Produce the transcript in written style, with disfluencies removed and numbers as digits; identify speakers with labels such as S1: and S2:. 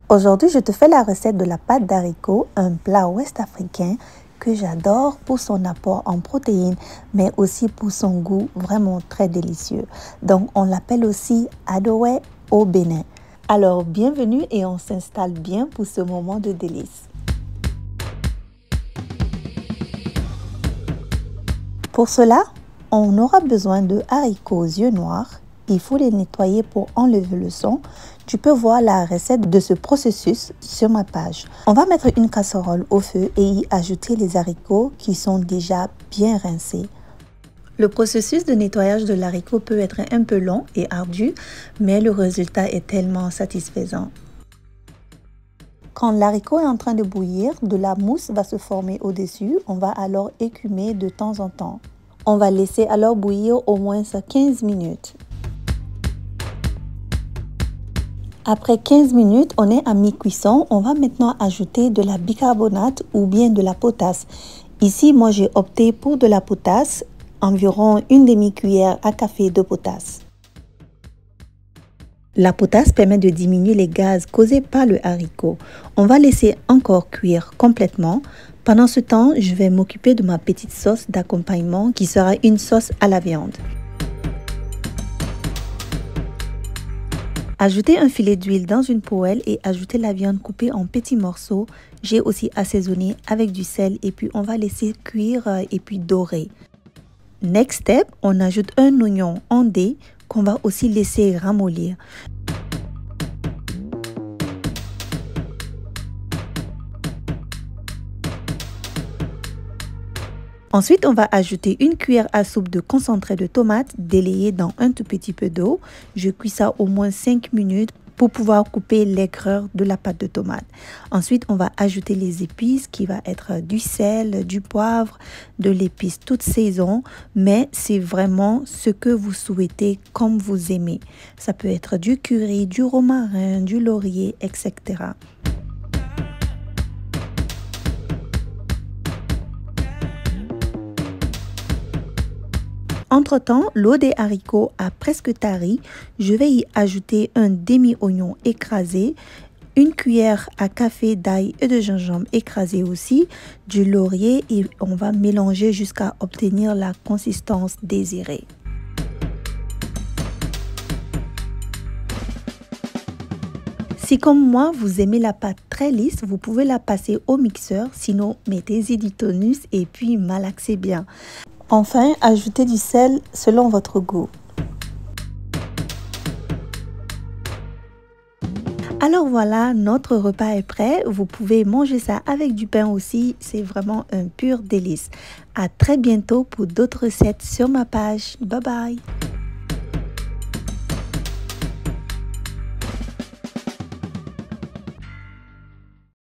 S1: Aujourd'hui, je te fais la recette de la pâte d'haricots, un plat ouest-africain que j'adore pour son apport en protéines, mais aussi pour son goût vraiment très délicieux. Donc, on l'appelle aussi adowe au Bénin. Alors, bienvenue et on s'installe bien pour ce moment de délice. Pour cela, on aura besoin de haricots yeux noirs. Il faut les nettoyer pour enlever le son. Tu peux voir la recette de ce processus sur ma page. On va mettre une casserole au feu et y ajouter les haricots qui sont déjà bien rincés. Le processus de nettoyage de l'haricot peut être un peu long et ardu, mais le résultat est tellement satisfaisant. Quand l'haricot est en train de bouillir, de la mousse va se former au-dessus. On va alors écumer de temps en temps. On va laisser alors bouillir au moins 15 minutes. Après 15 minutes, on est à mi-cuisson. On va maintenant ajouter de la bicarbonate ou bien de la potasse. Ici, moi, j'ai opté pour de la potasse, environ une demi-cuillère à café de potasse. La potasse permet de diminuer les gaz causés par le haricot. On va laisser encore cuire complètement. Pendant ce temps, je vais m'occuper de ma petite sauce d'accompagnement qui sera une sauce à la viande. Ajoutez un filet d'huile dans une poêle et ajoutez la viande coupée en petits morceaux. J'ai aussi assaisonné avec du sel et puis on va laisser cuire et puis dorer. Next step, on ajoute un oignon en dés qu'on va aussi laisser ramollir. Ensuite, on va ajouter une cuillère à soupe de concentré de tomate délayé dans un tout petit peu d'eau. Je cuis ça au moins 5 minutes pour pouvoir couper l'aigreur de la pâte de tomate. Ensuite, on va ajouter les épices qui va être du sel, du poivre, de l'épice toute saison, mais c'est vraiment ce que vous souhaitez comme vous aimez. Ça peut être du curry, du romarin, du laurier, etc. Entre-temps, l'eau des haricots a presque tari. Je vais y ajouter un demi-oignon écrasé, une cuillère à café d'ail et de gingembre écrasé aussi, du laurier et on va mélanger jusqu'à obtenir la consistance désirée. Si comme moi, vous aimez la pâte très lisse, vous pouvez la passer au mixeur, sinon mettez-y du tonus et puis malaxez bien. Enfin, ajoutez du sel selon votre goût. Alors voilà, notre repas est prêt. Vous pouvez manger ça avec du pain aussi. C'est vraiment un pur délice. À très bientôt pour d'autres recettes sur ma page. Bye bye!